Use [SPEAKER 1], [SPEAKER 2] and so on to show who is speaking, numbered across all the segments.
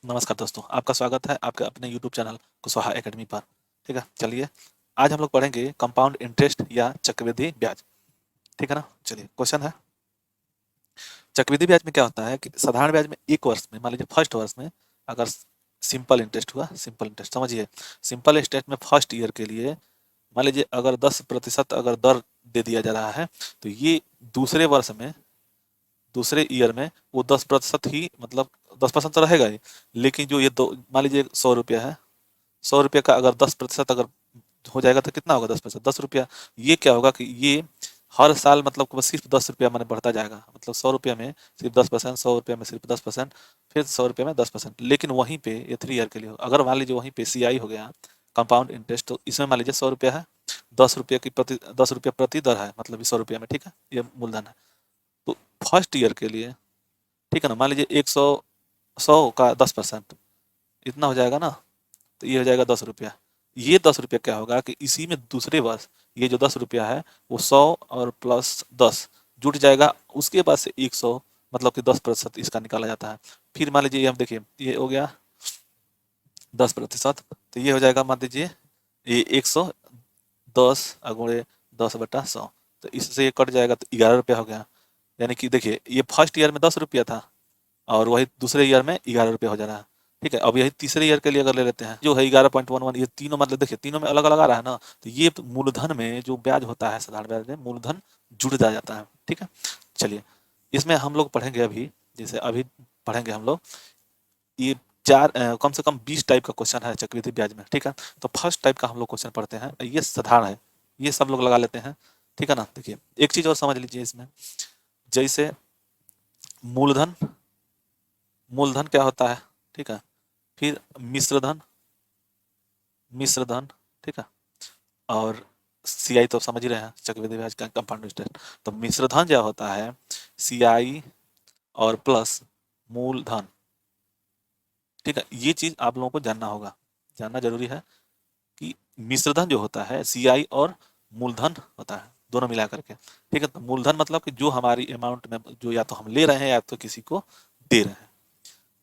[SPEAKER 1] नमस्कार दोस्तों, आपका स्वागत है आपके अपने यूट्यूब चैनल कुशवाहा एकेडमी पर। ठीक है, चलिए आज हम लोग पढ़ेंगे कंपाउंड इंटरेस्ट या चक्रवृद्धि ब्याज। ठीक है ना। चलिए क्वेश्चन है, चक्रवृद्धि ब्याज में क्या होता है कि साधारण ब्याज में एक वर्ष में, मान लीजिए फर्स्ट वर्ष में अगर सिंपल इंटरेस्ट हुआ, सिंपल इंटरेस्ट समझिए, सिंपल इंटरेस्ट में फर्स्ट ईयर के लिए मान लीजिए अगर 10% अगर दर दे दिया जा रहा है, तो ये दूसरे वर्ष में, दूसरे ईयर में वो 10% ही, मतलब 10% तो रहेगा ही, लेकिन जो ये दो मान लीजिए 100 रुपया है, 100 रुपये का अगर 10% अगर हो जाएगा तो कितना होगा? 10%, 10 रुपया। ये क्या होगा कि ये हर साल मतलब कि बस सिर्फ 10 रुपया मैंने बढ़ता जाएगा, मतलब 100 रुपया में सिर्फ 10%, 100 रुपया में सिर्फ 10%, फिर 100 रुपया में 10%। लेकिन वहीं पे ये 3 ईयर के लिए हो, अगर मान लीजिए वहीं पे CI हो गया, कंपाउंड इंटरेस्ट, तो इसमें मान लीजिए 100 रुपया है, 10 रुपया की प्रति 10 रुपया प्रति दर है, मतलब 100 रुपया में। ठीक है, ये मूलधन है। तो फर्स्ट ईयर के लिए, ठीक है ना, मान लीजिए 100, 100 का 10% इतना हो जाएगा ना, तो ये हो जाएगा 10 रुपया। ये 10 रुपया क्या होगा कि इसी में दूसरे वर्ष ये जो 10 रुपया है वो 100 और प्लस 10 जुट जाएगा, उसके बाद से 100, मतलब कि 10% इसका निकाला जाता है। फिर मान लीजिए ये हम देखिए, ये हो गया 10%, तो ये हो जाएगा मान लीजिए ये 110 गुणे 10/100, तो इससे ये कट जाएगा तो 11 रुपया हो गया। यानी कि देखिए ये फर्स्ट ईयर में 10 रुपया था और वही दूसरे ईयर में 11 रुपये हो जा रहा है। ठीक है, अब यही तीसरे ईयर के लिए अगर ले लेते हैं, जो है 11.11, ये तीनों मतलब देखिए तीनों में अलग अलग आ रहा है ना, तो ये मूलधन में जो ब्याज होता है, साधारण ब्याज में मूलधन जुड़ जाता है। ठीक है, चलिए इसमें हम लोग पढ़ेंगे अभी, जैसे अभी पढ़ेंगे हम लोग ये कम से कम 20 टाइप का क्वेश्चन है चक्रवृद्धि ब्याज में। ठीक है, तो फर्स्ट टाइप का हम लोग क्वेश्चन पढ़ते हैं, ये साधारण है, ये सब लोग लगा लेते हैं। ठीक है ना। देखिए एक चीज और समझ लीजिए इसमें, जैसे मूलधन, मूलधन क्या होता है, ठीक है, फिर मिश्रधन, मिश्रधन, ठीक है, और CI तो समझ ही रहे हैं, चक्रवृद्धि ब्याज का कंपाउंड इंटरेस्ट। तो मिश्रधन क्या होता है, CI और प्लस मूलधन। ठीक है, ये चीज आप लोगों को जानना होगा, जानना जरूरी है कि मिश्रधन जो होता है CI और मूलधन होता है, दोनों मिला करके। ठीक है, तो मूलधन मतलब कि जो हमारी अमाउंट में, जो या तो हम ले रहे हैं या तो किसी को दे रहे हैं।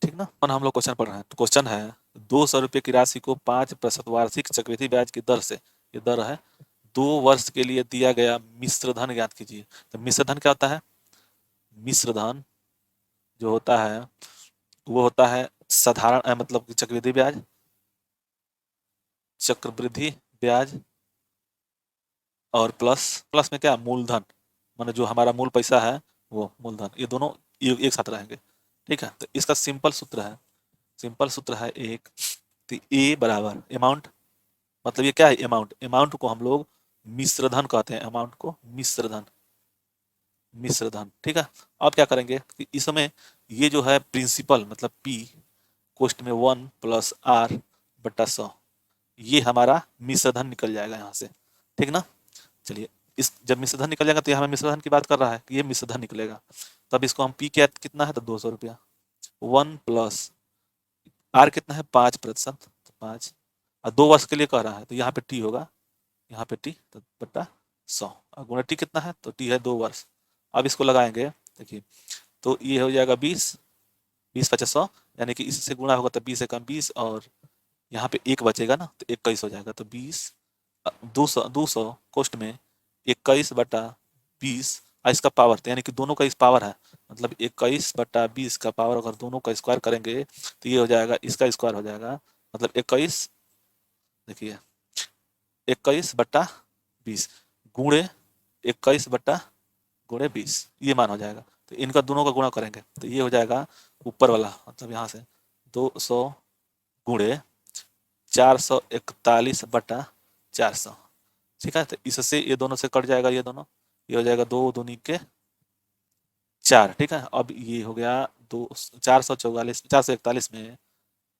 [SPEAKER 1] ठीक ना। और हम लोग क्वेश्चन पढ़ रहे हैं, तो क्वेश्चन है 200 रुपये की राशि को 5% वार्षिक चक्रवृद्धि ब्याज की दर से, ये दर है, 2 वर्ष के लिए दिया गया मिश्रधन ज्ञात कीजिए। तो मिश्रधन क्या होता है? मिश्रधन जो होता है वो होता है साधारण मतलब कि चक्रवृद्धि ब्याज, चक्रवृद्धि ब्याज, और प्लस, प्लस में क्या, मूलधन, माने जो हमारा मूल पैसा है वो मूलधन, ये दोनों एक साथ रहेंगे। ठीक है, तो इसका सिंपल सूत्र है, सिंपल सूत्र है एक, तो ए बराबर अमाउंट, मतलब ये क्या है, अमाउंट, अमाउंट को हम लोग मिश्रधन कहते हैं, अमाउंट को मिश्रधन, मिश्रधन। ठीक है, अब क्या करेंगे कि इसमें ये जो है प्रिंसिपल मतलब पी, कोष्ट में 1 + R/100, ये हमारा मिश्रधन निकल जाएगा यहाँ से। ठीक ना। चलिए, इस जब मिश्रधन निकल जाएगा तो ये हमें मिश्रधन की बात कर रहा है कि ये मिश्रधन निकलेगा, तब इसको हम पी क्या कितना है, तो 200 रुपया, 1 + R कितना है, 5%, तो 5, और 2 वर्ष के लिए कह रहा है तो यहाँ पे टी होगा, यहाँ पे टी तो बट्टा 100, और गुणा टी कितना है, तो टी है 2 वर्ष। अब इसको लगाएंगे, देखिए, तो ये हो जाएगा 20, 20×5=100, यानी कि इससे गुणा होगा तो 20 × 20, और यहाँ पे एक बचेगा ना, तो 21 हो जाएगा, तो 20, 200, 200 कोष्ट में 21/20, और इसका पावर, तो यानी कि दोनों का इस पावर है, मतलब 21/20 का पावर अगर दोनों का स्क्वायर करेंगे तो ये हो जाएगा, इसका स्क्वायर हो जाएगा, मतलब 21, देखिए 21/20 गुणे 21/20, ये मान हो जाएगा। तो इनका दोनों का गुणा करेंगे तो ये हो जाएगा ऊपर वाला, मतलब यहाँ से 200 गुणे 441/400। ठीक है, तो इससे ये दोनों से कट जाएगा, ये दोनों, ये हो जाएगा 2×2=4। ठीक है, अब ये हो गया दो, 444, 441 में,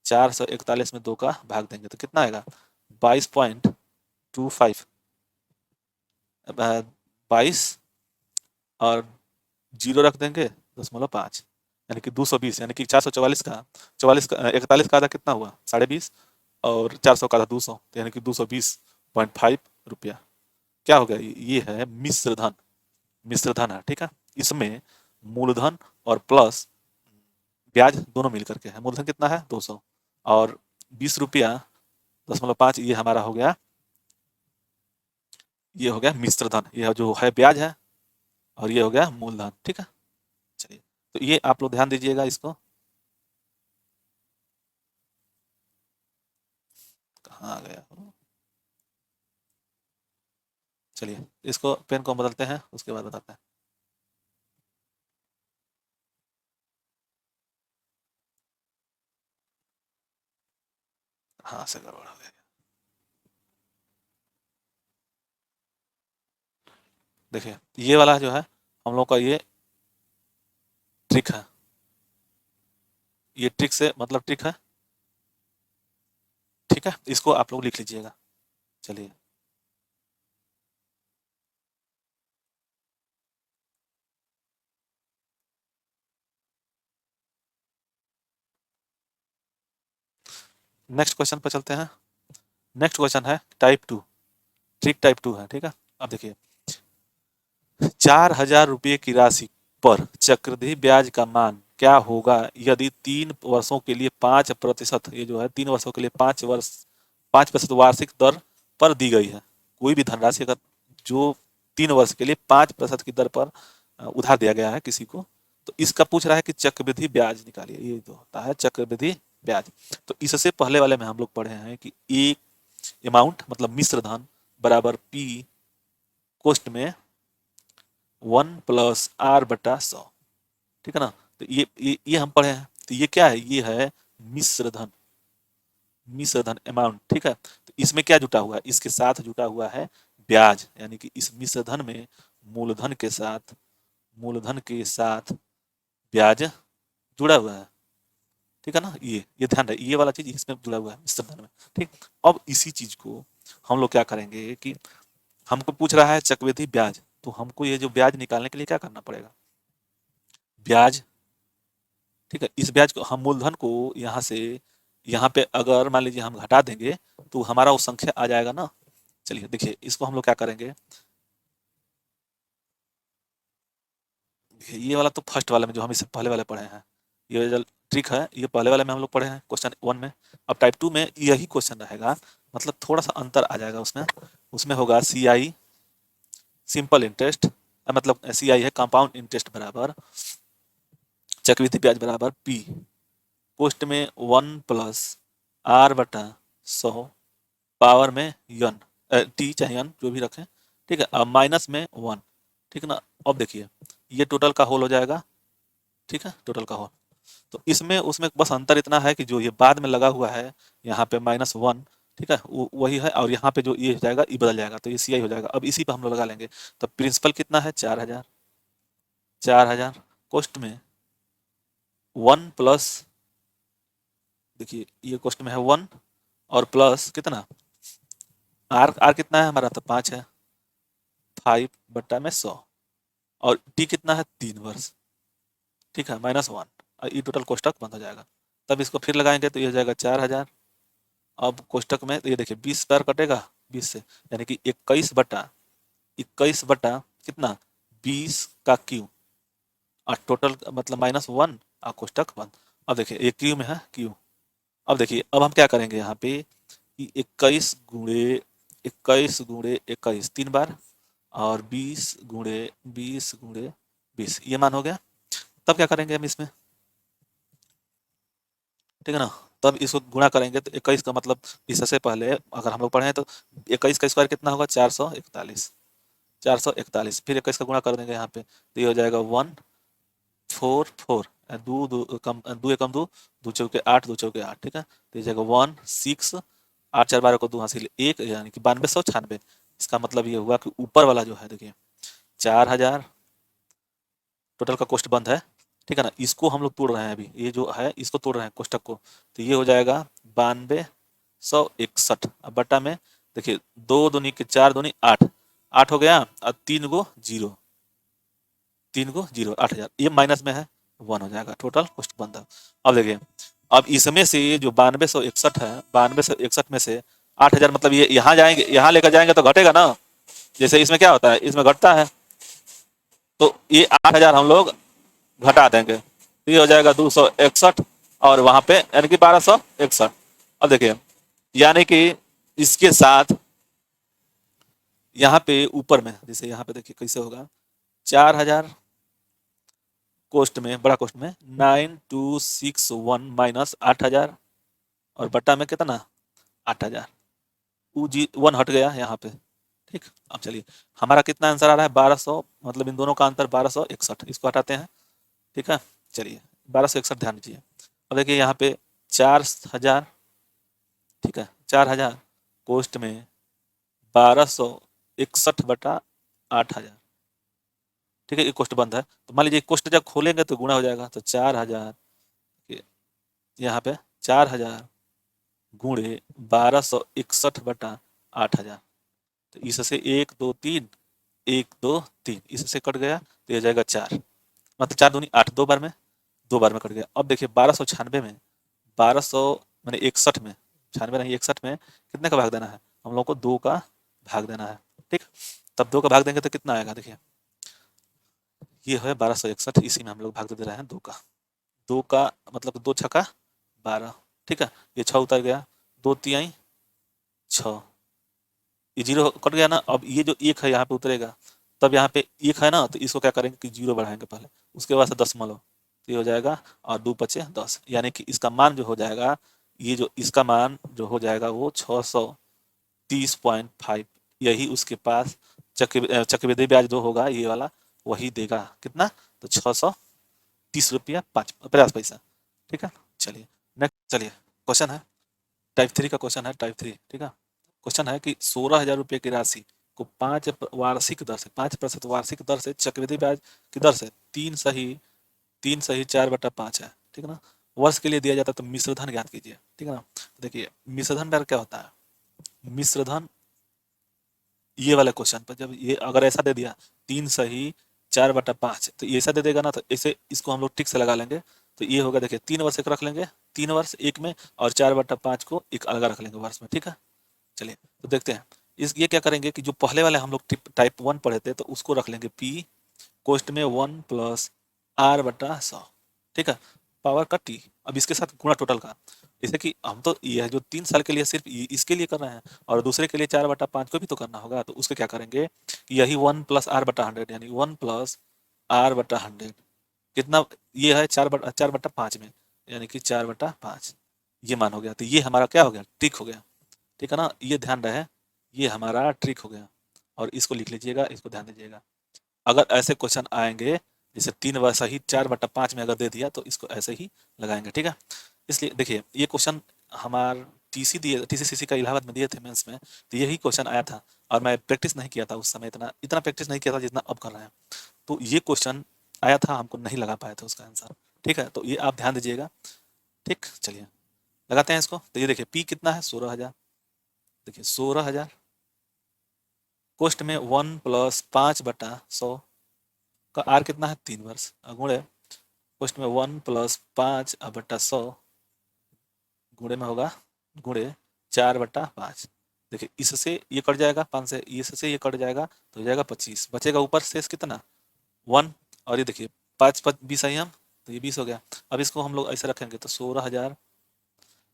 [SPEAKER 1] 441 में 2 का भाग देंगे तो कितना आएगा, 22.25, 22 और जीरो रख देंगे 0.5, यानी कि 220, यानी कि 444 का, 44 का 41 का आधा कितना हुआ, 20.5, और 400 का आधा 200, तो यानी कि 220.5 रुपया। क्या हो गया, ये है मिश्रधन, मिश्रधन है। ठीक है, इसमें मूलधन और प्लस ब्याज दोनों मिल करके है। मूलधन कितना है 200 और 20 रुपया 0.5 ये हमारा हो गया, ये हो गया मिश्र धन, ये जो है ब्याज है और ये हो गया मूलधन। ठीक है, चलिए तो ये आप लोग ध्यान दीजिएगा इसको। कहाँ आ गया, चलिए इसको पेन को बदलते हैं उसके बाद बताते हैं। हाँ से गड़बड़ हो गया। देखिए ये वाला जो है हम लोग का ये ट्रिक है, ये ट्रिक से मतलब ट्रिक है। ठीक है, इसको आप लोग लिख लीजिएगा। चलिए नेक्स्ट क्वेश्चन पर चलते हैं। नेक्स्ट क्वेश्चन है टाइप 2, ट्रिक टाइप 2 है। ठीक है, अब देखिए 4,000 रुपये की राशि पर चक्रवृद्धि ब्याज का मान क्या होगा यदि 3 वर्षों के लिए 5%, ये जो है 3 वर्षों के लिए 5% वार्षिक दर पर दी गई है। कोई भी धनराशि अगर जो 3 वर्ष के लिए 5% की दर पर उधार दिया गया है किसी को, तो इसका पूछ रहा है कि चक्रवृद्धि ब्याज निकालिए। ये जो होता है चक्रवृद्धि ब्याज। तो इससे पहले वाले में हम लोग पढ़े हैं कि एक अमाउंट मतलब मिश्र धन बराबर पी कोष्ट में 1+r/100। ठीक है ना, तो ये हम पढ़े हैं। तो ये क्या है, ये है मिश्र धन, मिश्र धन अमाउंट। ठीक है, तो इसमें क्या जुटा हुआ है, इसके साथ जुटा हुआ है ब्याज, यानी कि इस मिश्र धन में मूलधन के साथ, मूलधन के साथ ब्याज जुड़ा हुआ है। ठीक है ना, ये ध्यान रहे, ये वाला चीज इसमें जुड़ा हुआ है मिश्र धन में। ठीक, अब इसी चीज को हम लोग क्या करेंगे कि हमको पूछ रहा है चक्रवृद्धि ब्याज, तो हमको ये जो ब्याज निकालने के लिए क्या करना पड़ेगा, ब्याज। ठीक है, इस ब्याज को हम मूलधन को यहाँ से यहाँ पे अगर मान लीजिए हम घटा देंगे तो हमारा वो संख्या आ जाएगा ना। चलिए देखिए इसको हम लोग क्या करेंगे, देखिए ये वाला तो फर्स्ट वाले में जो हम इससे पहले वाले पढ़े हैं, ये जो ट्रिक है ये पहले वाले में हम लोग पढ़े हैं क्वेश्चन 1 में। अब टाइप 2 में यही क्वेश्चन रहेगा, मतलब थोड़ा सा अंतर आ जाएगा उसमें। उसमें होगा CI सिंपल इंटरेस्ट, मतलब CI है कंपाउंड इंटरेस्ट बराबर चक्रवृद्धि ब्याज बराबर P पोस्ट में 1+r/100 पावर में n, t चाहे n जो भी रखें। ठीक है, अब माइनस में 1। ठीक है ना, अब देखिए ये टोटल का होल हो जाएगा। ठीक है, टोटल का होल। तो इसमें उसमें बस अंतर इतना है कि जो ये बाद में लगा हुआ है यहाँ पे -1, ठीक है, वही है, और यहाँ पे जो ये हो जाएगा ये बदल जाएगा, तो ये CI हो जाएगा। अब इसी पे हम लोग लगा लेंगे। तो प्रिंसिपल कितना है 4,000, 4,000 कॉस्ट में 1 प्लस, देखिए ये कॉस्ट में है 1 और प्लस कितना आर कितना है हमारा, तो 5 है, 5/100 और टी कितना है 3 वर्ष। ठीक है, -1 और ये टोटल कोष्टक बंद हो जाएगा। तब इसको फिर लगाएंगे तो ये हो जाएगा 4,000। अब कोष्टक में ये देखिए 20 बार कटेगा 20 से, यानी कि 21/21 कितना 20 का क्यू और टोटल मतलब -1 और कोष्टक बंद। अब देखिए ये क्यू में है क्यू। अब देखिए अब हम क्या करेंगे यहाँ पे कि 21 × 21 3 बार और 20 × 20 ये मान हो गया। तब क्या करेंगे हम इसमें, ठीक है ना, तब इसको गुणा करेंगे तो 21 का मतलब इससे पहले अगर हम लोग पढ़े हैं तो 21 का स्क्वायर कितना होगा 441, 441 फिर 21 का गुणा कर देंगे यहाँ पे तो ये हो जाएगा 144, दो दो कम, दो एकम दो, दो चौके 8, दो चौके 8। ठीक है, तो ये जाएगा 16, 8 4 12 को 2 हासिल 1, यानी कि 9296। इसका मतलब ये हुआ कि ऊपर वाला जो है देखिए 4,000 टोटल का कोष्ट बंद है। ठीक है ना, इसको हम लोग तोड़ रहे हैं अभी, ये जो है इसको तोड़ रहे हैं कोष्टक को, तो ये हो जाएगा 9261। अब बटा में देखिए 2 दूनी के 4 दूनी 8, 8 हो गया और 3 गो 0, 3 गो 0, 8,000 ये माइनस में है 1 हो जाएगा, टोटल कोष्ट बंद है। अब देखिए अब इसमें से ये जो 9261 है, 9261 में से 8,000 मतलब ये यहाँ जाएंगे, यहाँ लेकर जाएंगे तो घटेगा ना, जैसे इसमें क्या होता है इसमें घटता है, तो ये 8,000 हम लोग घटा देंगे। तो ये हो जाएगा 261 और वहां पे यानी कि 1261। अब देखिए यानी कि इसके साथ यहाँ पे ऊपर में जैसे यहाँ पे देखिए कैसे होगा 4000 कोष्ट में बड़ा कोष्ट में 9261 माइनस 8000 और बट्टा में कितना 8000 जी 1 हट गया यहाँ पे। ठीक अब चलिए हमारा कितना आंसर आ रहा है 1200 मतलब इन दोनों का अंतर 1261 इसको हटाते हैं। ठीक है चलिए 1261 ध्यान दीजिए। अब देखिए यहाँ पे 4000 ठीक है 4000 कोष्ट में 1261 बटा 8000। ठीक है ये कोष्ट बंद है तो मान लीजिए कोष्ट जब खोलेंगे तो गुणा हो जाएगा तो 4000 यहाँ पे 4000 गुणे 1261 बटा 8000 तो इससे 1 2 3 1 2 3 इससे कट गया तो ये जाएगा 4 मतलब 4 दूनी 8 दो बार में कट गया। अब देखिए 1296 में 1200 मैंने 61 में 96 नहीं 61 में कितने का भाग देना है हम लोग को 2 का भाग देना है। ठीक तब 2 का भाग देंगे तो कितना आएगा देखिए ये है 1261 इसी में हम लोग भाग दे रहे हैं 2 का 2 का मतलब 2 छक्का 12। ठीक है ये 6 उतर गया 2 तिहाई 6 ये 0 कट गया ना। अब ये जो 1 है यहाँ पे उतरेगा तब यहाँ पे 1 है ना तो इसको क्या करेंगे कि 0 बढ़ाएंगे पहले उसके बाद से दशमलव तो ये हो जाएगा और 2 पचे 10 यानी कि इसका मान जो हो जाएगा ये जो इसका मान जो हो जाएगा वो 630.5 यही उसके पास चक्रवृद्धि ब्याज जो होगा ये वाला वही देगा कितना तो 630 रुपया 50 पैसा। ठीक है चलिए नेक्स्ट चलिए क्वेश्चन है टाइप 3 का क्वेश्चन है टाइप 3। ठीक है क्वेश्चन है कि 16,000 रुपये की राशि को 5% वार्षिक दर से चक्रवृद्धि ब्याज की दर से 3 सही 4/5 है। ठीक है ना वर्ष के लिए दिया जाता है तो मिश्रधन ज्ञात कीजिए। ठीक है ना तो देखिए मिश्रधन दर क्या होता है मिश्रधन ये वाले क्वेश्चन पर जब ये अगर ऐसा दे दिया 3 सही 4/5 तो ये ऐसा दे देगा ना तो ऐसे इसको हम लोग ठीक से लगा लेंगे तो ये होगा देखिए 3 वर्ष एक रख लेंगे 3 वर्ष एक में और 4/5 को एक अलग रख लेंगे वर्ष में। ठीक है चलिए तो देखते हैं इस ये क्या करेंगे कि जो पहले वाले हम लोग टाइप 1 पढ़े थे तो उसको रख लेंगे पी कोष्ट में 1 प्लस R/100। ठीक है पावर का टी अब इसके साथ गुणा टोटल का जैसे कि हम तो ये जो 3 साल के लिए सिर्फ इसके लिए कर रहे हैं और दूसरे के लिए 4/5 को भी तो करना होगा तो उसके क्या करेंगे कि यही 1 प्लस R/100 यानी 1 प्लस R/100 कितना ये है 4/5 में यानी कि 4/5 ये मान हो गया तो ये हमारा क्या हो गया ट्रिक हो गया। ठीक है ना ये ध्यान रहे ये हमारा ट्रिक हो गया और इसको लिख लीजिएगा इसको ध्यान दीजिएगा। अगर ऐसे क्वेश्चन आएंगे जैसे 3 वर्ष ही 4/5 में अगर दे दिया तो इसको ऐसे ही लगाएंगे। ठीक है इसलिए देखिए ये क्वेश्चन हमार TCCC का इलाहाबाद में दिए थे मेंस में तो यही क्वेश्चन आया था और मैं प्रैक्टिस नहीं किया था उस समय इतना इतना प्रैक्टिस नहीं किया था जितना अब कर रहे हैं तो ये क्वेश्चन आया था हमको नहीं लगा पाए थे उसका आंसर। ठीक है तो ये आप ध्यान दीजिएगा। ठीक चलिए लगाते हैं इसको तो ये देखिए पी कितना है 16,000 देखिए 16,000 कोष्ट में 1 प्लस 5/100 का आर कितना है 3 वर्ष गुणे कोष्ट में 1 प्लस 5/100 गुणे में होगा गुणे 4/5 देखिए इससे ये कट जाएगा 5 से इससे ये कट जाएगा तो हो जाएगा 25 बचेगा ऊपर शेष कितना 1 और ये देखिए 5 20 आई हम तो ये 20 हो गया। अब इसको हम लोग ऐसे रखेंगे तो 16,000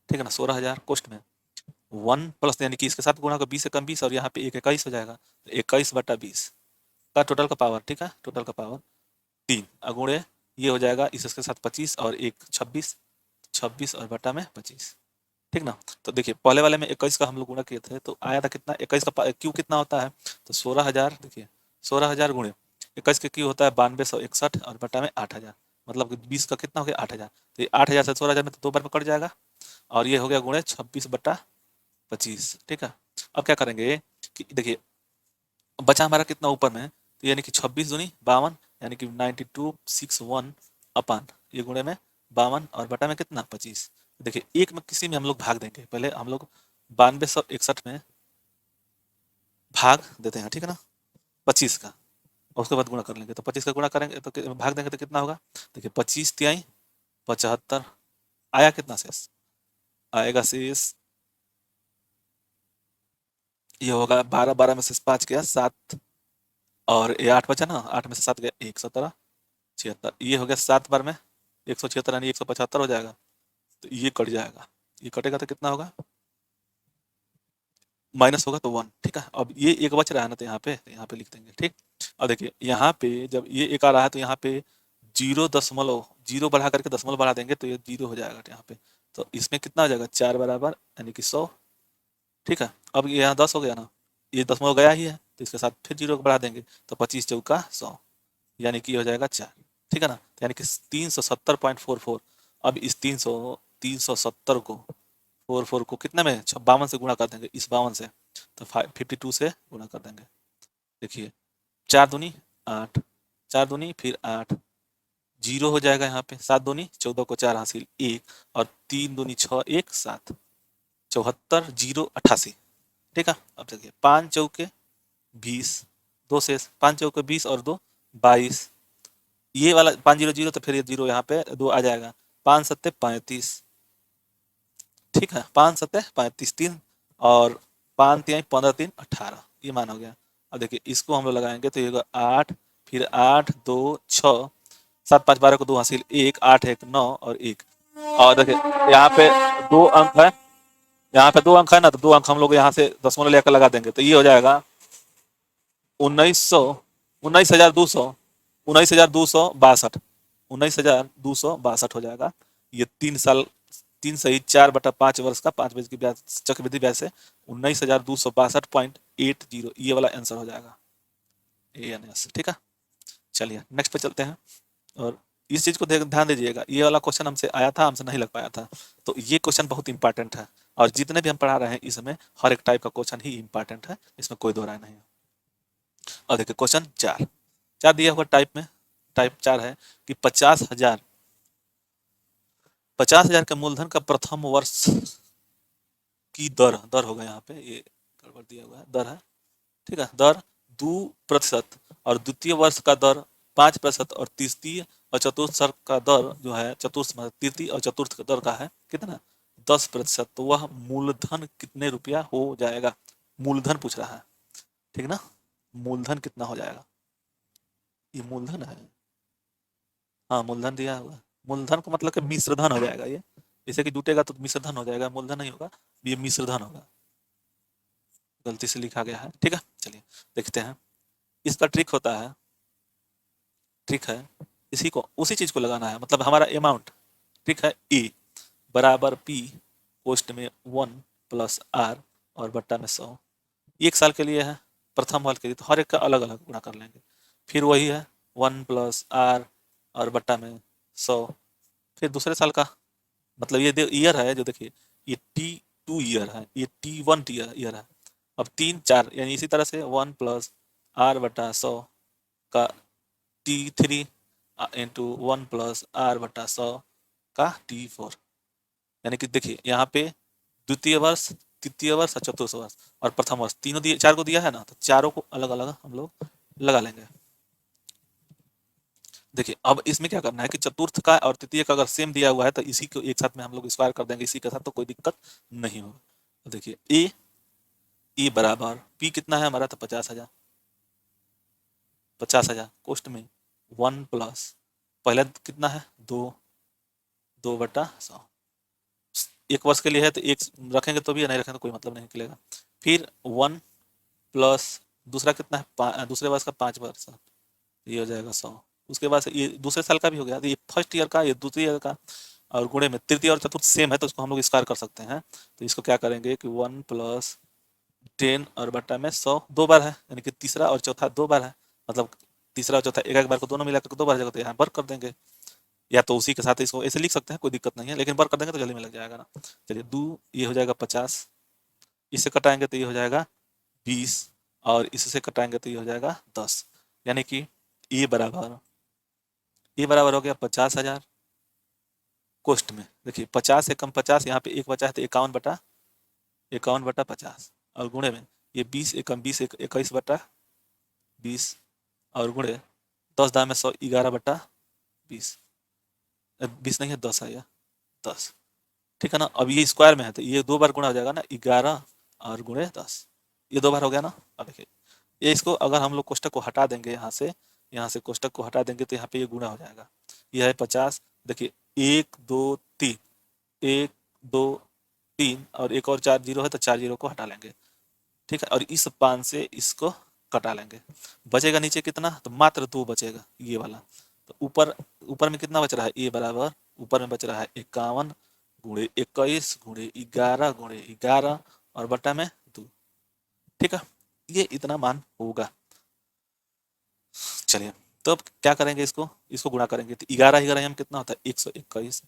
[SPEAKER 1] ठीक है ना 16,000 कोष्ट में 1 प्लस यानी कि इसके साथ गुणा का 20 से कम 20 और यहाँ पे 21 हो जाएगा तो 21/20 का टोटल का पावर। ठीक है टोटल का पावर 3 अगुणे ये हो जाएगा इसके साथ 25 और एक 26 26 और बटा में 25। ठीक ना तो देखिए पहले वाले में 21 का हम लोग गुणा किए थे तो आया था कितना 21 का क्यू कितना होता है तो 16,000 देखिए 16,000 गुणे 21 का क्यू होता है 9261 और बटा में 8,000 मतलब 20 का कितना हो गया 8,000 तो ये 8,000 से 16,000 में तो 2 बार में कट जाएगा और ये हो गया गुणे 26/25। ठीक है अब क्या करेंगे कि देखिए बचा हमारा कितना ऊपर में तो यानी कि 26 दूनी 52 यानी कि 9261 अपान ये गुणे में 52 और बटा में कितना 25। देखिए एक में किसी में हम लोग भाग देंगे पहले हम लोग 9261 में भाग देते हैं। ठीक है ना 25 का और उसके बाद गुणा कर लेंगे तो 25 का गुणा करेंगे तो भाग देंगे तो कितना होगा देखिए 25 तिहाई 75 आया कितना शेष आएगा शेष ये होगा 12 में से 5 गया 7 और ये 8 बचा ना 8 में से 7 गया 1 17 76 ये हो गया 7 बार में 176 यानी 175 हो जाएगा, तो ये कट जाएगा, ये कटेगा तो कितना होगा, माइनस होगा तो 1। ठीक है, अब ये एक बच रहा है ना, तो यहाँ पे लिख देंगे। ठीक, और देखिए यहाँ पे जब ये एक आ रहा है तो यहाँ पे 0.0 बढ़ा करके दशमलव बढ़ा देंगे तो ये 0 हो जाएगा यहाँ पे। तो इसमें कितना हो जाएगा, 4 बराबर यानी कि 100। ठीक है, अब ये यहाँ 10 हो गया ना, ये दशमलव गया ही है तो इसके साथ फिर 0 को बढ़ा देंगे तो 25 चौका 100 यानी कि हो जाएगा 4। ठीक है ना, तो यानी कि 370.44। अब इस 370 को 44 को कितने में 52 से गुणा कर देंगे, इस 52 से, तो 52 से गुणा कर देंगे। देखिए 4 दूनी 8, 4 दूनी फिर 8, 0 हो जाएगा यहाँ पे, 7 दूनी 14 को 4 हासिल 1, और 3 दूनी 6 1 7, 74 0 88। ठीक है, अब देखिए 5 चौके 20, 2 से 5 चौके 20 और 2 22, ये वाला 500 तो फिर ये 0 यहाँ पे 2 आ जाएगा, 5 सत्ते 35। ठीक है, 5 सत्ते 35, 3 और 5 तिहाई 15 3 18, ये मान हो गया। अब देखिए इसको हम लोग लगाएंगे तो ये 8, फिर 8 2 6, 7 5 12 को 2 हासिल 1, 8 1 9 और 1। और देखिए यहाँ पे 2 अंक है, यहाँ पे 2 अंक है ना, तो 2 अंक हम लोग यहाँ से दशमलव लेकर लगा देंगे तो ये हो जाएगा 19,200, 19,262, 19,262 हो जाएगा। ये 3 साल, 3 सही 4/5 वर्ष का 5 वर्ष की ब्याज चक्रवृद्धि ब्याज से 19,262.80 ये वाला आंसर हो जाएगा ANS। ठीक है, चलिए नेक्स्ट पे चलते हैं। और इस चीज को ध्यान दीजिएगा, ये वाला क्वेश्चन हमसे आया था, हमसे नहीं लग पाया था, तो ये क्वेश्चन बहुत इंपॉर्टेंट है। और जितने भी हम पढ़ा रहे हैं इसमें हर एक टाइप का क्वेश्चन ही इंपॉर्टेंट है, इसमें कोई दो राय नहीं है। और देखिए क्वेश्चन 4 दिया हुआ टाइप में, टाइप 4 है कि 50,000 के मूलधन का प्रथम वर्ष की दर होगा, यहाँ पे ये गड़बड़ दिया हुआ है, दर है। ठीक है, दर 2% और द्वितीय वर्ष का दर 5% और तृतीय और चतुर्थ वर्ष का दर जो है, तृतीय और चतुर्थ दर का है कितना, 10%। तो वह मूलधन कितने रुपया हो जाएगा, मूलधन पूछ रहा है। ठीक ना, मूलधन कितना हो जाएगा, ये मूलधन है, हाँ मूलधन दिया हुआ है। मूलधन का मतलब कि मिश्रधन हो जाएगा ये, जैसे कि जुटेगा तो मिश्रधन हो जाएगा, मूलधन नहीं होगा, ये मिश्रधन होगा, गलती से लिखा गया है। ठीक है, चलिए देखते हैं। इसका ट्रिक होता है, ट्रिक है इसी को, उसी चीज को लगाना है, मतलब हमारा अमाउंट। ठीक है, ए बराबर पी पोस्ट में 1 प्लस आर और बट्टा में 100, एक साल के लिए है, प्रथम वर्ष के लिए, तो हर एक का अलग अलग गुणा कर लेंगे। फिर वही है 1 प्लस आर और बट्टा में 100, फिर दूसरे साल का, मतलब ये ईयर है जो, देखिए ये T2 ईयर है, ये T1 ईयर है। अब 3 4 यानी इसी तरह से 1 प्लस आर बटा 100 का T3 इंटू 1 प्लस आर बटा 100 का T4, यानी कि देखिए यहाँ पे द्वितीय वर्ष, तृतीय वर्ष और चतुर्थ वर्ष और प्रथम वर्ष तीनों दिए, 4 को दिया है ना, तो चारों को अलग अलग हम लोग लगा लेंगे। देखिए अब इसमें क्या करना है कि चतुर्थ का और तृतीय का अगर सेम दिया हुआ है तो इसी को एक साथ में हम लोग स्क्वायर कर देंगे इसी के साथ, तो कोई दिक्कत नहीं होगा। तो देखिए ए बराबर पी कितना है हमारा, तो 50,000, 50,000 कोष्ट में 1 प्लस पहले कितना है 2/100, एक वर्ष के लिए है तो एक रखेंगे तो भी, नहीं रखेंगे तो कोई मतलब नहीं निकलेगा। फिर 1 प्लस दूसरा कितना है, दूसरे वर्ष का 5 वर्ष, ये हो जाएगा 100। उसके बाद ये दूसरे साल का भी हो गया, तो ये फर्स्ट ईयर का, ये दूसरे ईयर का, और गुणे में तृतीय और चतुर्थ सेम है तो इसको हम लोग स्क्वायर कर सकते हैं। तो इसको क्या करेंगे कि 1 प्लस 10 और बट्टा में 100 दो बार है, यानी कि तीसरा और चौथा दो बार है, मतलब तीसरा और चौथा एक बार को दोनों मिलाकर दो बार जगह, तो यहाँ वर्क कर देंगे, या तो उसी के साथ इसको ऐसे लिख सकते हैं, कोई दिक्कत नहीं है, लेकिन वर्क कर देंगे तो जल्दी में लग जाएगा ना। चलिए ये हो जाएगा 50, इससे कटाएंगे तो ये हो जाएगा 20, और इससे कटाएंगे तो ये हो जाएगा 10, यानी कि ये बराबर हो गया 50,000 कोष्ट में। देखिए 50 से कम 50, यहाँ पे एक बचा है तो 51/50, और गुणे में ये 20 एकम 20 21/20, और गुणे 10 दाम में 100 11/20, 20 नहीं है 10 है, 10। ठीक है ना, अब ये स्क्वायर में है तो ये दो बार गुणा हो जाएगा ना, 11 और गुणे 10, ये दो बार हो गया ना। अब देखिए ये इसको अगर हम लोग कोष्टक को हटा देंगे, यहाँ से कोष्टक को हटा देंगे तो यहाँ पे ये गुणा हो जाएगा, ये है 50, देखिए 1 2 3, 1 2 3 और एक और 4 जीरो है तो 4 जीरो को हटा लेंगे, ठीक है। और इस 5 से इसको कटा लेंगे, बचेगा नीचे कितना, तो मात्र 2 बचेगा ये वाला। तो ऊपर ऊपर में कितना बच रहा है, ए बराबर ऊपर में बच रहा है 51 गुणे 21 गुणे 11 गुणे 11 और बटा में 2, ठीक है। ये इतना मान होगा। चलिए तो अब क्या करेंगे, इसको इसको गुणा करेंगे तो 11 11 हम कितना होता है 121,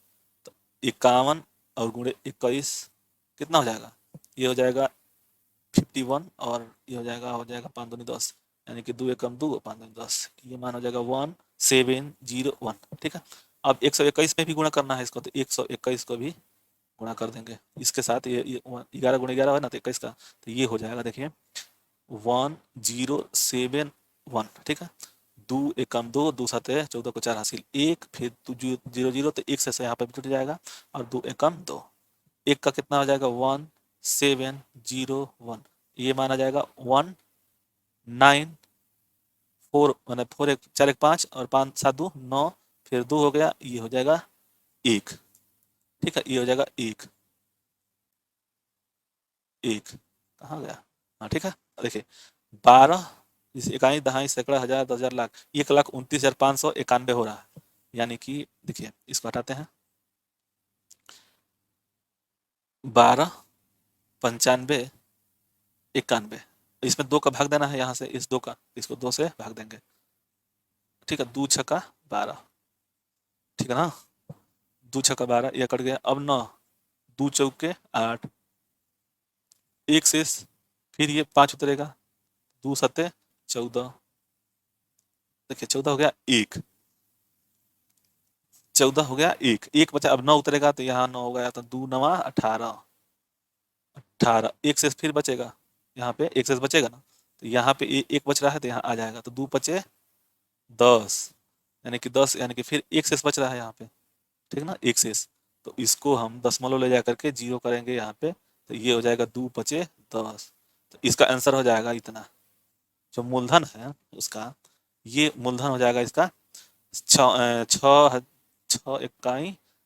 [SPEAKER 1] तो 51 और गुणे 21 कितना हो जाएगा, ये हो जाएगा 51 और ये हो जाएगा 5 दूनी 10, यानी कि 2 एकम 2 5 दूनी 10, ये मान हो जाएगा 1701, ठीक है। अब 121 में भी गुणा करना है इसको, तो 121 को भी गुणा कर देंगे इसके साथ, ये 11 गुणे 11 है ना, तो 21 का, तो ये हो जाएगा देखिए 1071, ठीक है। 2 एकम 2, 2 7 14 को 4 हासिल 1, फिर 0 0 तो 1 से यहाँ पे भी जुट जाएगा, और 2 एकम 2, एक का कितना हो जाएगा 1701, ये माना जाएगा 194, मैंने 4 एक 4 एक 5 और 5 7 2 9, फिर 2 हो गया, ये हो जाएगा 1, ठीक है। ये हो जाएगा 1 1 कहाँ गया, हाँ ठीक है। देखिए 12 इस इकाई दहाई सैकड़ा हजार 10,000 लाख 1,29,591 हो रहा है, यानी कि देखिए इसको हटाते हैं 12 95 91, इसमें 2 का भाग देना है, यहाँ से इस 2 का, इसको 2 से भाग देंगे, ठीक है। 2 छक्का 12, ठीक है ना, 2 छक्का 12 ये कट गया। अब 9 2 चौके 8, 1 शेष, फिर ये 5 उतरेगा, 2 सत्ते 14, देखिए 14 हो गया 1, 14 हो गया 1, 1 बचा, अब 9 उतरेगा तो यहाँ 9 हो गया, तो 2 9 18, 18 1 शेष फिर बचेगा, यहाँ पे 1 शेष बचेगा ना, तो यहाँ पे 1 बच रहा है तो यहाँ आ जाएगा, तो 2 पचे 10, यानी कि 10, यानी कि फिर 1 शेष बच रहा है यहाँ पे, ठीक ना, 1 शेष, तो इसको हम दशमलव ले जा करके 0 करेंगे यहाँ पे, तो ये हो जाएगा 2 पचे 10, तो इसका आंसर हो जाएगा इतना, जो मूलधन है उसका, ये मूलधन हो जाएगा इसका 6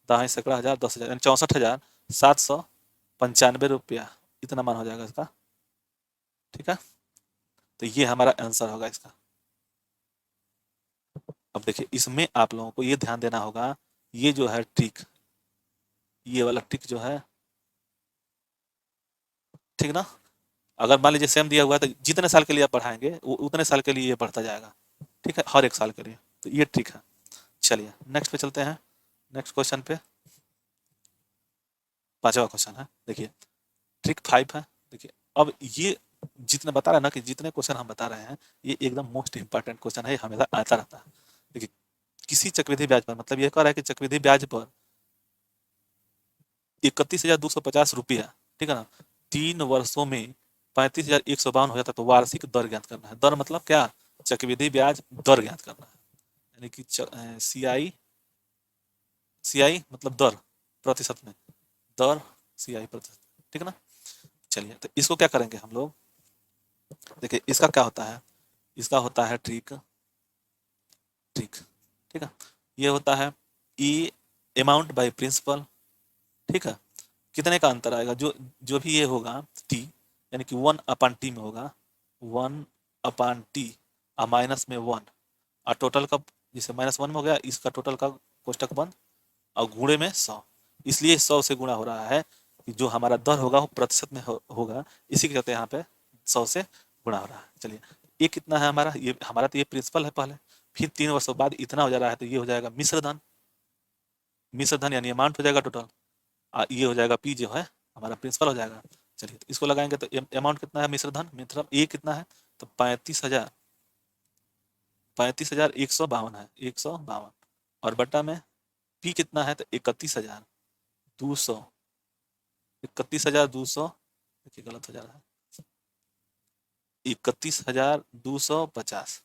[SPEAKER 1] दहाई सैकड़ा हजार 10,000, यानी 64,795 रुपया, इतना मान हो जाएगा इसका, ठीक है। तो ये हमारा आंसर होगा इसका। अब देखिए इसमें आप लोगों को ये ध्यान देना होगा, ये जो है ट्रिक, ये वाला ट्रिक जो है, ठीक ना, अगर मान लीजिए सेम दिया हुआ है तो जितने साल के लिए आप पढ़ाएंगे उतने साल के लिए ये बढ़ता जाएगा, ठीक है, हर एक साल के लिए, तो ये ट्रिक है। चलिए नेक्स्ट पे चलते हैं, नेक्स्ट क्वेश्चन पे, 5वां क्वेश्चन है, देखिए ट्रिक 5 है। देखिए अब ये जितने बता रहे हैं ना, कि जितने क्वेश्चन हम बता रहे हैं ये एकदम मोस्ट इंपॉर्टेंट क्वेश्चन है, हमेशा आता रहता है। देखिए किसी चक्रवृद्धि ब्याज पर, मतलब ये कह रहा है कि चक्रवृद्धि ब्याज पर 31,250 रुपया, ठीक है ना, 3 वर्षों में 35,152 हो जाता है, तो वार्षिक दर ज्ञात करना है। दर मतलब क्या, चक्रवृद्धि ब्याज दर ज्ञात करना है, यानी कि सीआई, सीआई मतलब दर प्रतिशत में, दर सीआई प्रतिशत, ठीक है ना। चलिए तो इसको क्या करेंगे हम लोग, देखिए इसका क्या होता है, इसका होता है ट्रिक, ट्रिक, ठीक है। ये होता है ई अमाउंट बाय प्रिंसिपल, ठीक है। कितने का अंतर आएगा, जो जो भी ये होगा टी, यानी कि 1/t में होगा, 1/t और माइनस में 1, और टोटल का जैसे -1 में हो गया, इसका टोटल का कोष्टक बंद, और गुणे में 100, इसलिए 100 से गुणा हो रहा है, कि जो हमारा दर होगा वो प्रतिशत में होगा, इसी के चलते यहाँ पे 100 से गुणा हो रहा है। चलिए ये कितना है हमारा, ये हमारा तो ये प्रिंसिपल है पहले, फिर 3 वर्षों बाद इतना हो जा रहा है, तो ये हो जाएगा मिश्र धन, मिश्र धन यानी अमाउंट हो जाएगा टोटल, ये हो जाएगा पी जो है हमारा प्रिंसिपल हो जाएगा। चलिए तो इसको लगाएंगे, तो अमाउंट कितना है मिश्र धन, मतलब ए कितना है, तो 35,152 है, 152, और बटा में पी कितना है, तो 31,200, 31,200, देखिए गलत हो जा रहा है, 31,250,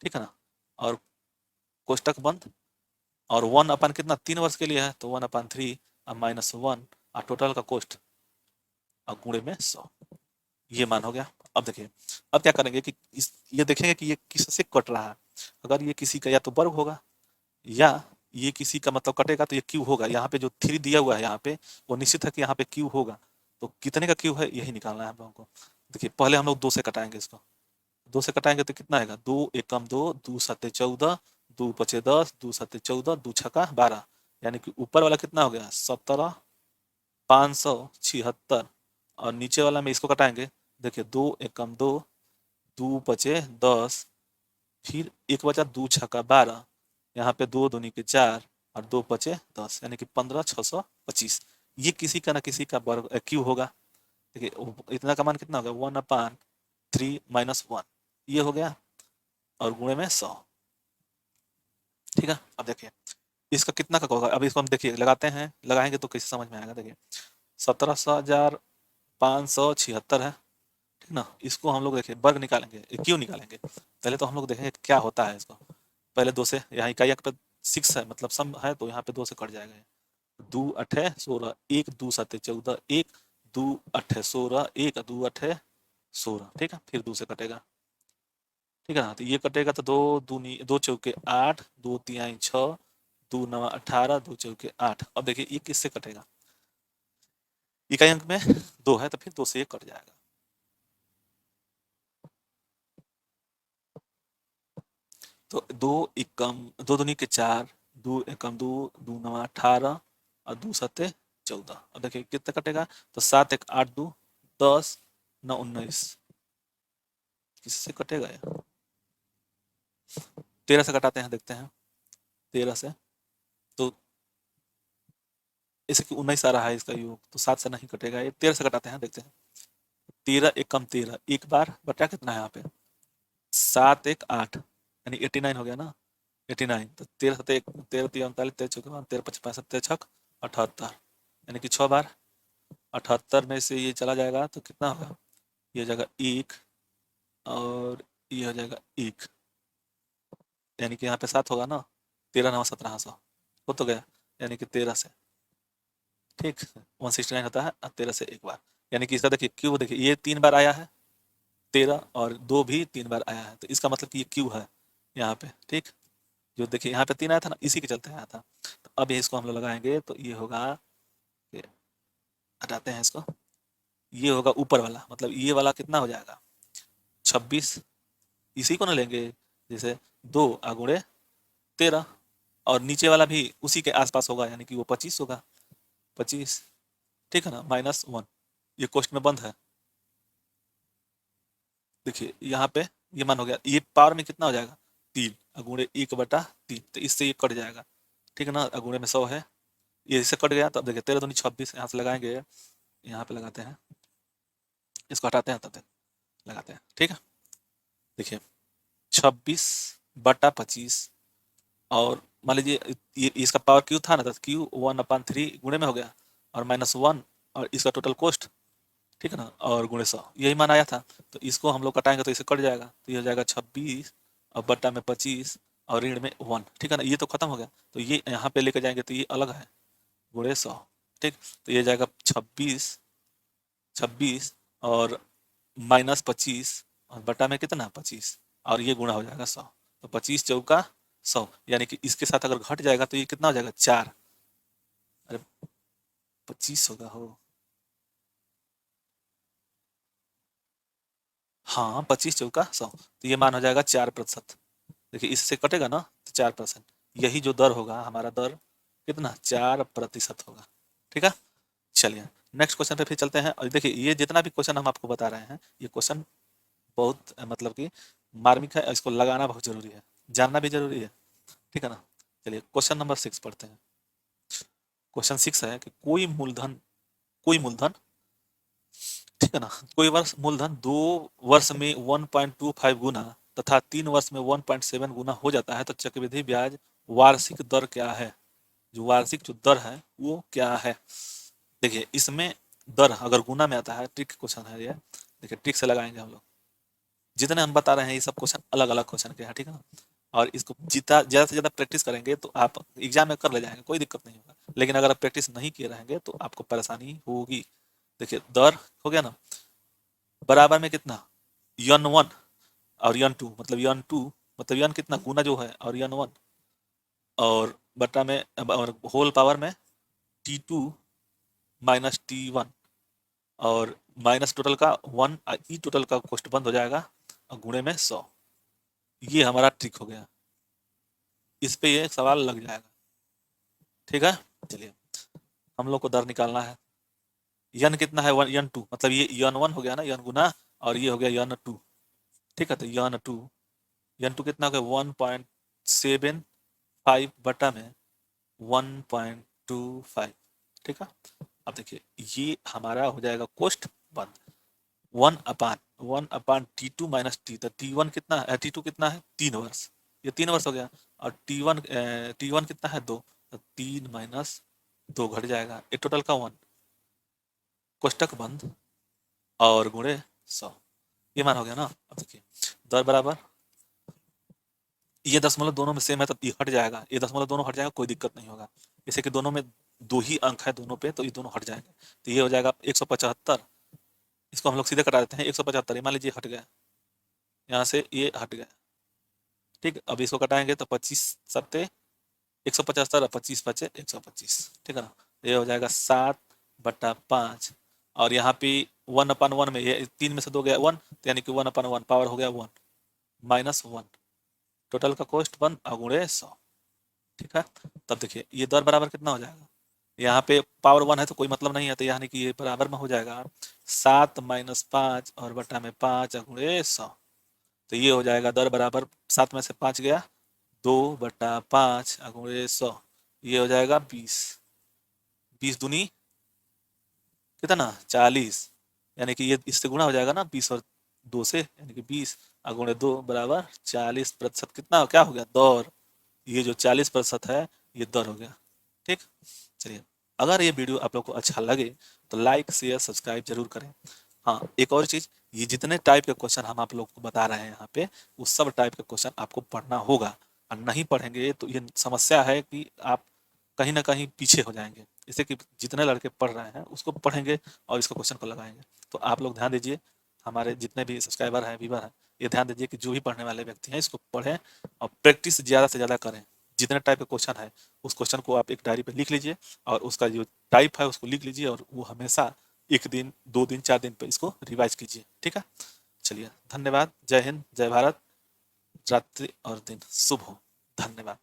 [SPEAKER 1] ठीक है ना, और कोष्टक बंद, और 1/, कितना 3 वर्ष के लिए है, तो 1/3 और -1 और टोटल का कोष्ट और गुणे में 100, ये मान हो गया। अब देखिए अब क्या करेंगे कि ये देखेंगे कि ये किससे कट रहा है, अगर ये किसी का या तो वर्ग होगा या ये किसी का मतलब कटेगा तो ये क्यू होगा। यहाँ पे जो 3 दिया हुआ है यहाँ पे, वो निश्चित है कि यहाँ पे क्यू होगा। तो कितने का क्यू है यही निकालना है हम लोगों को। देखिए पहले हम लोग 2 से कटाएंगे इसको। 2 से कटाएंगे तो कितना आएगा, 2 एकम 2, 2 सत्ते 14, 2 पचे 10, 2 सत्ते 14, 2 छक्का 12, यानी कि ऊपर वाला कितना हो गया 17,576, और नीचे वाला में इसको कटाएंगे। देखिए 2 एकम 2, 2 पचे 10, फिर एक बचा 2 छक्का 12, यहाँ पे 2 दूनी के 4 और 2 पचे 10, यानी कि 15,625। ये किसी का ना किसी का वर्ग क्यू होगा। देखिए इतना का मान कितना होगा 1/3 माइनस 1, ये हो गया, और गुणे में 100। ठीक है, अब देखिए इसका कितना का होगा। अब इसको हम देखिए लगाते हैं, लगाएंगे तो कैसे समझ में आएगा। देखिए 17,576 है, ठीक ना। इसको हम लोग देखिए वर्ग निकालेंगे, क्यों निकालेंगे, पहले तो हम लोग देखेंगे क्या होता है इसको। पहले 2 से, यहाँ इकाई अंक पे 6 है मतलब सम है, तो यहाँ पे 2 से कट जाएगा। 2 अठे 16, 1 2 सत्ते 14, 1 2 अठे 16, 1 2 अठे 16, ठीक है। फिर 2 से कटेगा, ठीक है ना। तो ये कटेगा तो 2 दूनी 2 चौके 8, 2 तिहाई 6, 2 नवा 18, 2 चौके 8। अब देखिए ये किससे कटेगा, इकाई अंक में 2 है तो फिर 2 से ये कट जाएगा। तो 2 एकम 2 दूनी के 4, 2 एकम 2, 2 नवा 18 और 2 सत्ते 14। अब देखिए कितना कटेगा, तो 7 1 8 2 10 9 19, किससे कटेगा ये, 13 से कटाते हैं, देखते हैं 13 से। तो इसे 19 आ रहा है इसका योग, तो 7 से नहीं कटेगा, ये 13 से कटाते हैं, देखते हैं। 13 एकम 13, एक बार बटा कितना है यहाँ पे 7 1 8, यानी 89 हो गया ना, 89। तो 13 सत्ते 13 3 39, 13 चौके 13 पच 65, 13 छक 78, यानी कि 6 बार 78 में से ये चला जाएगा तो कितना होगा, ये हो जाएगा 1 और ये हो जाएगा 1, यानी कि यहाँ पे 7 होगा ना, 13 9 1700 हो तो गया, यानी कि 13 से, ठीक 169 होता है, 13 से एक बार, यानी कि इसका देखिए क्यू, देखिए ये 3 बार आया है 13, और 2 भी 3 बार आया है, तो इसका मतलब कि ये क्यू है यहाँ पे, ठीक। जो देखिए यहाँ पे 3 आया था ना, इसी के चलते आया था। तो अब ये इसको हम लोग लगाएंगे तो ये होगा, ये हटाते हैं इसको, ये होगा ऊपर वाला, मतलब ये वाला कितना हो जाएगा 26, इसी को ना लेंगे, जैसे 2 गुणे 13, और नीचे वाला भी उसी के आसपास होगा, यानी कि वो 25 होगा, 25, ठीक है ना, -1, ये क्वेश्चन में बंद है। देखिए यहाँ पे ये मान हो गया, ये पावर में कितना हो जाएगा 3 गुणे 1/3, तो इससे ये कट जाएगा, ठीक है ना, गुणे में 100 है, ये इससे कट गया। तो अब देखिए 13 दूनी 26, यहाँ से लगाएंगे, यहाँ पे लगाते हैं, इसको हटाते हैं तब तक लगाते हैं, ठीक है। देखिए 26/25, और मान लीजिए ये इसका पावर क्यू था ना, तो क्यू 1/3 गुणे में हो गया, और -1, और इसका टोटल कॉस्ट, ठीक है ना, और गुणे 100, यही मान आया था। तो इसको हम लोग कटाएंगे तो इसे कट जाएगा, तो ये हो जाएगा 26 और बट्टा में 25 और ऋण में 1, ठीक है ना, ये तो खत्म हो गया। तो ये यहाँ पे लेके जाएंगे तो ये अलग है, गुणे 100, ठीक। तो ये जाएगा 26 26 और -25 और बटा में कितना 25, और ये गुणा हो जाएगा 100, तो 25 चौका 100, यानी कि इसके साथ अगर घट जाएगा तो ये कितना हो जाएगा 4, अरे 25 होगा हो, हाँ 25 चौका 100, तो ये मान हो जाएगा 4%। देखिए इससे कटेगा ना तो 4%, यही जो दर होगा हमारा दर कितना 4% होगा, ठीक है। चलिए नेक्स्ट क्वेश्चन पे फिर चलते हैं। और देखिए ये जितना भी क्वेश्चन हम आपको बता रहे हैं, ये क्वेश्चन बहुत मतलब कि मार्मिक है, इसको लगाना बहुत जरूरी है, जानना भी जरूरी है, ठीक है ना। चलिए क्वेश्चन नंबर 6 पढ़ते हैं। क्वेश्चन 6 है कि कोई मूलधन, ठीक है ना, कोई वर्ष मूलधन 2 वर्ष में 1.25 गुना तथा 3 वर्ष में 1.7 गुना हो जाता है, तो चक्रवृद्धि ब्याज वार्षिक दर क्या है, जो वार्षिक जो दर है वो क्या है। देखिए इसमें दर अगर गुना में आता है, ट्रिक क्वेश्चन है ये, देखिए ट्रिक से लगाएंगे हम लोग। जितने हम बता रहे हैं ये सब क्वेश्चन अलग अलग क्वेश्चन के हैं, ठीक है ना। और इसको जितना ज़्यादा से ज़्यादा प्रैक्टिस करेंगे तो आप एग्जाम में कर ले जाएंगे, कोई दिक्कत नहीं होगा। लेकिन अगर आप प्रैक्टिस नहीं किए रहेंगे तो आपको परेशानी होगी। देखिए दर हो गया ना, बराबर में कितना यन 1 और यन 2, मतलब यन 2 मतलब यन कितना गुना जो है, और यन 1 और बटा में और होल पावर में T2 माइनस T1 और माइनस टोटल का 1 ई टोटल का कोष्ट बंद हो जाएगा और गुणे में 100। ये हमारा ट्रिक हो गया, इस पे ये सवाल लग जाएगा। ठीक है, चलिए हम लोग को दर निकालना है। यन कितना है, यन टू, मतलब ये यन वन हो गया ना, यन गुना, और ये हो गया यन टू। ठीक है, तो यन टू कितना हो गया 1.75 बटा में 1.25। ठीक है, अब देखिए ये हमारा हो जाएगा कोष्ट बंद। 1 अपान T2 माइनस टी, तो T1 कितना है, T2 कितना है 3 वर्ष, ये 3 वर्ष हो गया। और T1 कितना है 2, तो 3 - 2 घट जाएगा, ये टोटल का 1, कोष्टक बंद और गुणे 100। ये मान हो गया ना। अब देखिए दर बराबर, ये दशमलव दोनों में सेम है तो ये हट जाएगा, ये दशमलव दोनों हट जाएगा, कोई दिक्कत नहीं होगा। जैसे कि दोनों में 2 ही अंक है दोनों पे, तो ये दोनों हट जाएंगे। तो ये हो जाएगा 175, इसको हम लोग सीधे कटा देते हैं। 175 ये मान लीजिए हट गया, यहाँ से ये हट गया। ठीक, अब इसको कटाएंगे तो 25 × 7 = 175 और 25 × 5 = 125। ठीक है ना, ये हो जाएगा 7/5। और यहाँ पे 1/1 में ये 3 में से 2 गया 1, तो यानी कि 1/1 पावर हो गया 1 माइनस 1, टोटल का कोष्ट 1 गुणे 100। ठीक है, तब देखिए ये दर बराबर कितना हो जाएगा, यहाँ पे पावर 1 है तो कोई मतलब नहीं है, तो यानी कि ये बराबर में हो जाएगा 7 - 5 और बटा में 5 गुणे 100। तो ये हो जाएगा दर बराबर, 7 में से 5 गया 2/5 गुणे 100, ये हो जाएगा 20। 20 दूनी कितना 40, यानी कि ये इससे गुणा हो जाएगा ना 20 और 2 से, यानी कि 20 गुणे 2 बराबर 40%। कितना क्या हो गया दर, ये जो 40% है ये दर हो गया। ठीक, चलिए अगर ये वीडियो आप लोग को अच्छा लगे तो लाइक शेयर सब्सक्राइब जरूर करें। हाँ, एक और चीज़, ये जितने टाइप के क्वेश्चन हम आप लोग को बता रहे हैं यहाँ पे, उस सब टाइप के क्वेश्चन आपको पढ़ना होगा, और नहीं पढ़ेंगे तो ये समस्या है कि आप कहीं ना कहीं पीछे हो जाएंगे। जैसे कि जितने लड़के पढ़ रहे हैं उसको पढ़ेंगे और इसको क्वेश्चन को लगाएंगे। तो आप लोग ध्यान दीजिए, हमारे जितने भी सब्सक्राइबर हैं व्यूवर हैं, ये ध्यान दीजिए कि जो भी पढ़ने वाले व्यक्ति हैं इसको पढ़ें और प्रैक्टिस ज़्यादा से ज़्यादा करें। जितने टाइप के क्वेश्चन है उस क्वेश्चन को आप एक डायरी पे लिख लीजिए, और उसका जो टाइप है उसको लिख लीजिए, और वो हमेशा 1 दिन 2 दिन 4 दिन पे इसको रिवाइज कीजिए। ठीक है, चलिए धन्यवाद। जय हिंद, जय भारत। रात्रि और दिन शुभ हो। धन्यवाद।